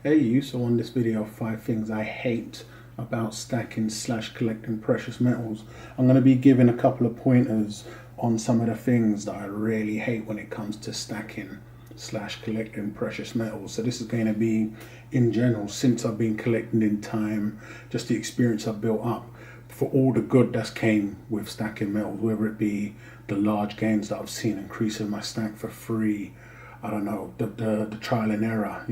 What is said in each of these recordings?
Hey you, so on this video, 5 things I hate about stacking slash collecting precious metals. I'm going to be giving a couple of pointers on some of the things that I really hate when it comes to stacking slash collecting precious metals. So this is going to be in general, since I've been collecting in time, just the experience I've built up for all the good that's came with stacking metals, whether it be the large gains that I've seen increasing my stack for free, I don't know, the trial and error,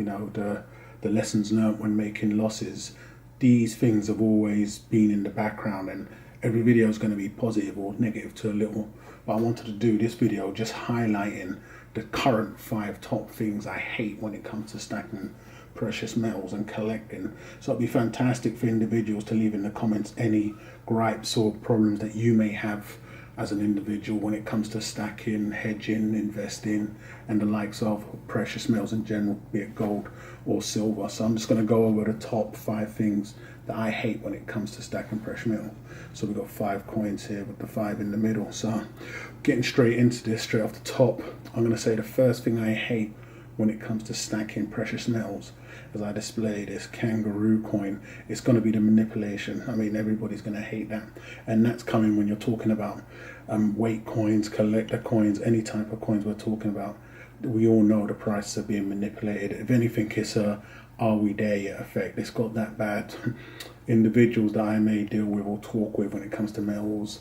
the lessons learned when making losses. These things have always been in the background, and every video is going to be positive or negative to a little. But I wanted to do this video just highlighting the current 5 top things I hate when it comes to stacking precious metals and collecting. So it'd be fantastic for individuals to leave in the comments any gripes or problems that you may have as an individual when it comes to stacking, hedging, investing, and the likes of precious metals in general, be it gold or silver. So I'm just going to go over the top 5 things that I hate when it comes to stacking precious metal. So we've got 5 coins here with the 5 in the middle. So getting straight into this, straight off the top, I'm going to say the first thing I hate when it comes to stacking precious metals, as I display this kangaroo coin, it's going to be the manipulation. I mean, everybody's going to hate that, and that's coming when you're talking about weight coins, collector coins, any type of coins we're talking about. We all know the prices are being manipulated. If anything, it's a "are we there yet" effect. It's got that bad. Individuals that I may deal with or talk with when it comes to metals,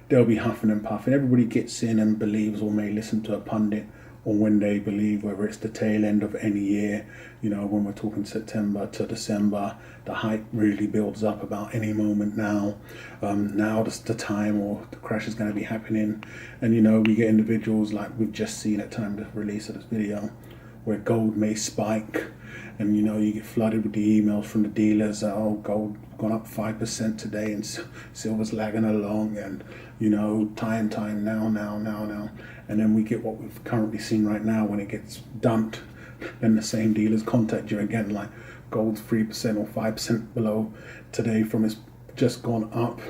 they'll be huffing and puffing. Everybody gets in and believes or may listen to a pundit or when they believe, whether it's the tail end of any year, when we're talking September to December, the hype really builds up about any moment now. Now is the time, or the crash is going to be happening. And we get individuals like we've just seen at time of the release of this video, where gold may spike, and you get flooded with the emails from the dealers that, oh, gold gone up 5% today and silver's lagging along, and time now, and then we get what we've currently seen right now. When it gets dumped, then the same dealers contact you again, like gold's 3% or 5% below today from it's just gone up,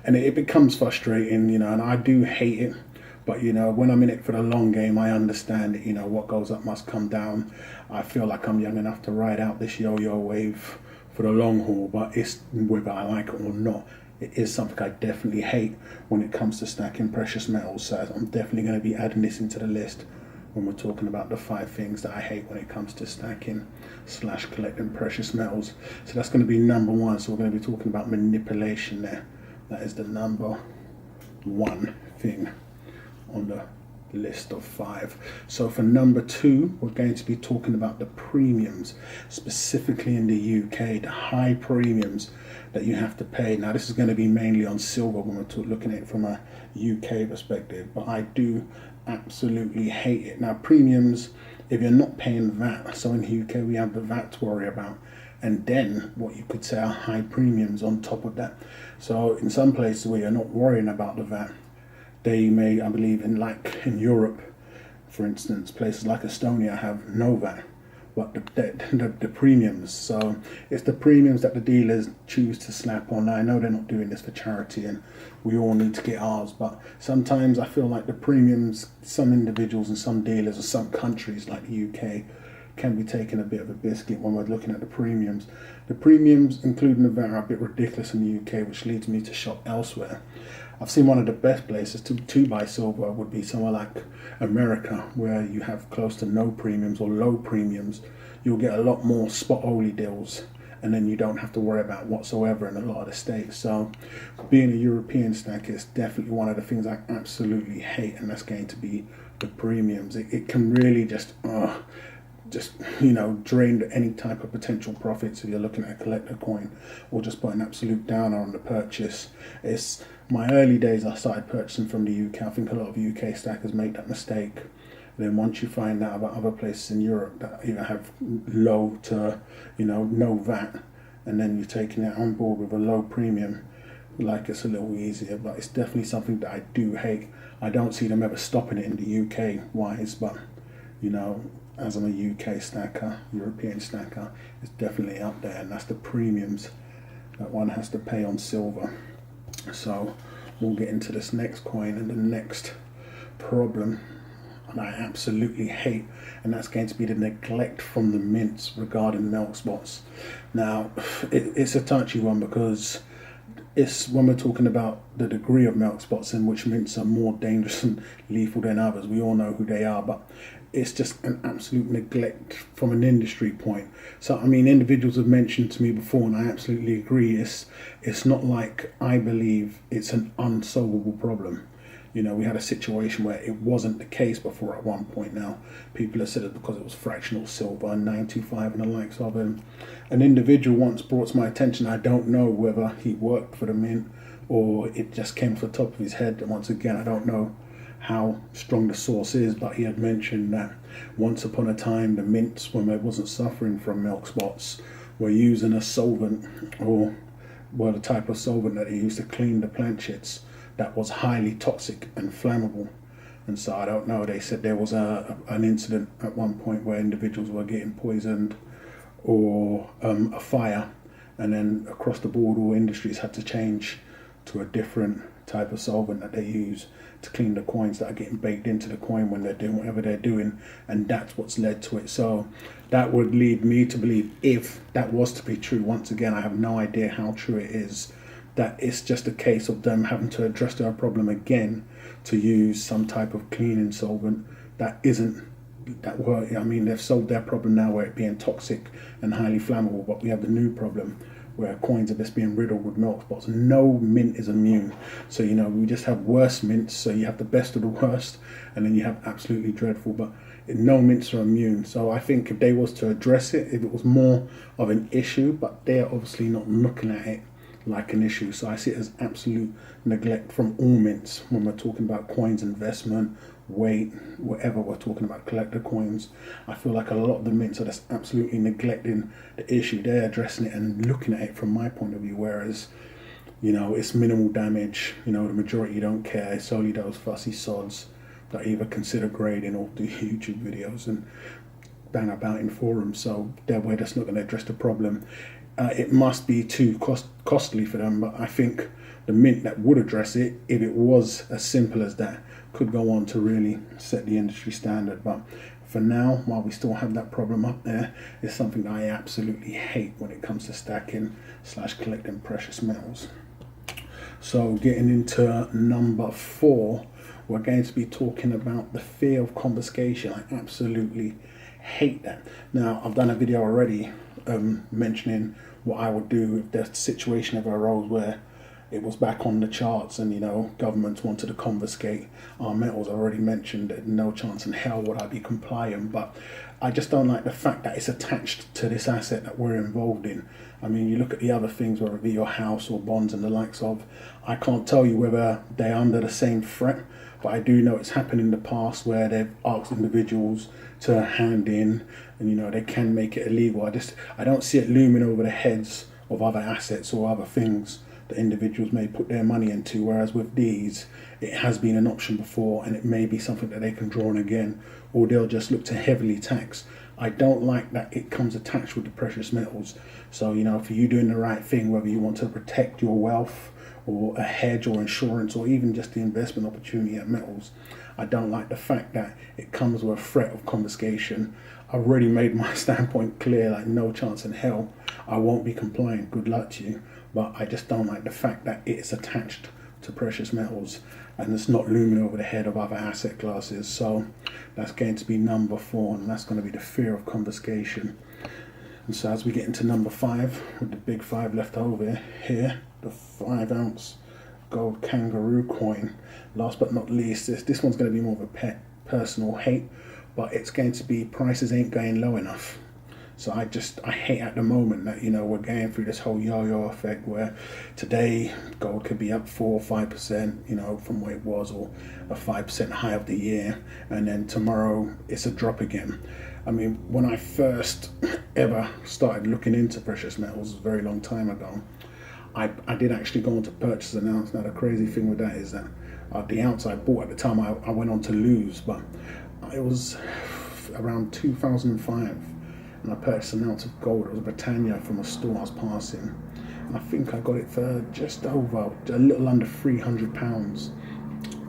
and it becomes frustrating, and I do hate it. But when I'm in it for the long game, I understand it. What goes up must come down. I feel like I'm young enough to ride out this yo-yo wave for the long haul, but it's whether I like it or not, it is something I definitely hate when it comes to stacking precious metals. So I'm definitely going to be adding this into the list when we're talking about the 5 things that I hate when it comes to stacking slash collecting precious metals. So that's going to be number 1. So we're going to be talking about manipulation there. That is the number 1 thing on the list of 5. So for number 2, we're going to be talking about the premiums, specifically in the UK, the high premiums that you have to pay. Now this is going to be mainly on silver when we're looking at it from a UK perspective, but I do absolutely hate it. Now premiums, if you're not paying VAT, so in the UK we have the VAT to worry about, and then what you could say are high premiums on top of that. So in some places where you're not worrying about the VAT, they may, I believe, in Europe, for instance, places like Estonia have no VAT, but the premiums. So it's the premiums that the dealers choose to slap on. Now, I know they're not doing this for charity, and we all need to get ours, but sometimes I feel like the premiums, some individuals and some dealers or some countries like the UK, can be taking a bit of a biscuit when we're looking at the premiums. The premiums, including the VAT, are a bit ridiculous in the UK, which leads me to shop elsewhere. I've seen one of the best places to buy silver would be somewhere like America, where you have close to no premiums or low premiums. You'll get a lot more spot only deals, and then you don't have to worry about whatsoever in a lot of the states. So being a European stacker is definitely one of the things I absolutely hate, and that's going to be the premiums. It can really just drain any type of potential profits if you're looking at a collector coin, or just put an absolute downer on the purchase. It's my early days I started purchasing from the UK. I think a lot of UK stackers make that mistake. And then once you find out about other places in Europe that either have low to no VAT, and then you're taking it on board with a low premium, like it's a little easier. But it's definitely something that I do hate. I don't see them ever stopping it in the UK wise, but as I'm a UK stacker, European stacker, it's definitely up there, and that's the premiums that one has to pay on silver. So we'll get into this next coin and the next problem and I absolutely hate, and that's going to be the neglect from the mints regarding milk spots. Now, it's a touchy one because it's when we're talking about the degree of milk spots in which mints are more dangerous and lethal than others. We all know who they are, but it's just an absolute neglect from an industry point. So, I mean, individuals have mentioned to me before, and I absolutely agree, it's not like I believe it's an unsolvable problem. You know, we had a situation where it wasn't the case before at one point. Now, people have said it because it was fractional silver and 925 and the likes of it. An individual once brought to my attention, I don't know whether he worked for the mint or it just came to the top of his head. And once again, I don't know how strong the source is, but he had mentioned that once upon a time, the mints, when they wasn't suffering from milk spots, were using a solvent, or well, the type of solvent that they used to clean the plant shits, that was highly toxic and flammable. And so I don't know, they said there was an incident at one point where individuals were getting poisoned or a fire, and then across the board all industries had to change to a different type of solvent that they use to clean the coins that are getting baked into the coin when they're doing whatever they're doing, and that's what's led to it. So that would lead me to believe, if that was to be true, once again I have no idea how true it is, that it's just a case of them having to address their problem again to use some type of cleaning solvent that isn't that were. I mean, they've solved their problem now where it being toxic and highly flammable, but we have the new problem where coins are just being riddled with milk spots. No mint is immune. So, you know, we just have worse mints. So you have the best of the worst, and then you have absolutely dreadful, but no mints are immune. So I think if they was to address it, if it was more of an issue, but they're obviously not looking at it like an issue. So I see it as absolute neglect from all mints when we're talking about coins, investment, weight, whatever we're talking about, collector coins. I feel like a lot of the mints are just absolutely neglecting the issue. They're addressing it and looking at it from my point of view, whereas, you know, it's minimal damage. You know, the majority don't care. It's only those fussy sods that either consider grading or do YouTube videos and bang about in forums. So we're just not going to address the problem. It must be too costly for them, but I think the mint that would address it, if it was as simple as that, could go on to really set the industry standard. But for now, while we still have that problem up there, it's something that I absolutely hate when it comes to stacking / collecting precious metals. So getting into number 4, we're going to be talking about the fear of confiscation. I absolutely hate that. Now, I've done a video already mentioning what I would do if the situation ever arose where it was back on the charts and, you know, governments wanted to confiscate our metals. I already mentioned that no chance in hell would I be compliant, but I just don't like the fact that it's attached to this asset that we're involved in. I mean, you look at the other things, whether it be your house or bonds and the likes of, I can't tell you whether they're under the same threat, but I do know it's happened in the past where they've asked individuals to hand in, and, you know, they can make it illegal. I don't see it looming over the heads of other assets or other things that individuals may put their money into, whereas with these, it has been an option before, and it may be something that they can draw on again, or they'll just look to heavily tax. I don't like that it comes attached with the precious metals. So, you know, for you doing the right thing, whether you want to protect your wealth or a hedge or insurance or even just the investment opportunity at metals, I don't like the fact that it comes with a threat of confiscation. I've already made my standpoint clear, like no chance in hell I won't be compliant, good luck to you. But I just don't like the fact that it's attached to precious metals and it's not looming over the head of other asset classes. So that's going to be number 4, and that's going to be the fear of confiscation. And so as we get into number 5, with the big 5 left over here, the 5-ounce gold kangaroo coin. Last but not least, this one's going to be more of a personal hate, but it's going to be prices ain't going low enough. So I hate at the moment that, you know, we're going through this whole yo-yo effect where today gold could be up 4 or 5%, you know, from where it was, or a 5% high of the year, and then tomorrow it's a drop again. I mean, when I first ever started looking into precious metals a very long time ago, I did actually go on to purchase an ounce. Now the crazy thing with that is that the ounce I bought at the time I went on to lose, but it was around 2005. And I purchased an ounce of gold. It was a Britannia from a store I was passing, and I think I got it for just over, a little under £300.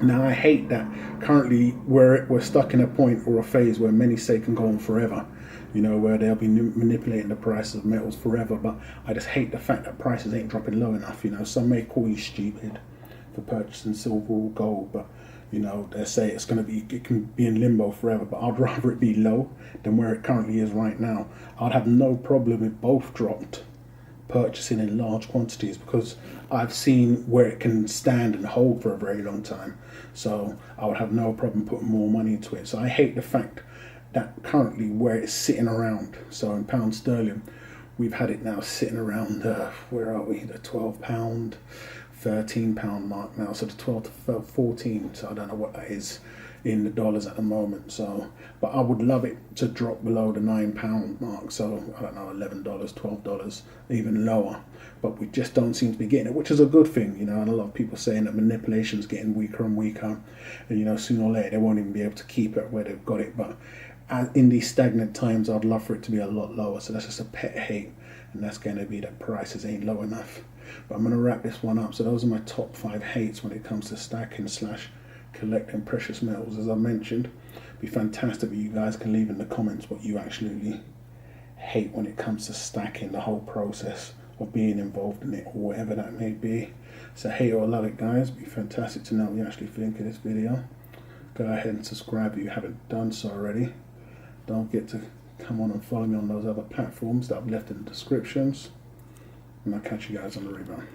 Now I hate that currently we're stuck in a point or a phase where many say can go on forever, where they'll be manipulating the price of metals forever. But I just hate the fact that prices ain't dropping low enough. Some may call you stupid for purchasing silver or gold, but they say it can be in limbo forever. But I'd rather it be low than where it currently is right now. I'd have no problem if both dropped, purchasing in large quantities, because I've seen where it can stand and hold for a very long time. So I would have no problem putting more money into it. So I hate the fact that currently where it's sitting around, so in pound sterling, we've had it now sitting around where are we, the £12, £13 mark now, so the 12 to 14, so I don't know what that is in the dollars at the moment. So, but I would love it to drop below the £9 mark, so I don't know, $11, $12, even lower. But we just don't seem to be getting it, which is a good thing, and a lot of people saying that manipulation's getting weaker and weaker, and sooner or later they won't even be able to keep it where they've got it. But in these stagnant times, I'd love for it to be a lot lower. So that's just a pet hate, and that's going to be that prices ain't low enough. But I'm going to wrap this one up. So those are my top 5 hates when it comes to stacking slash collecting precious metals. As I mentioned, it'd be fantastic if you guys can leave in the comments what you actually hate when it comes to stacking, the whole process of being involved in it, or whatever that may be. So hate or love it, guys. It'd be fantastic to know what you actually think of this video. Go ahead and subscribe if you haven't done so already. Don't forget to come on and follow me on those other platforms that I've left in the descriptions. And I'll catch you guys on the rebound.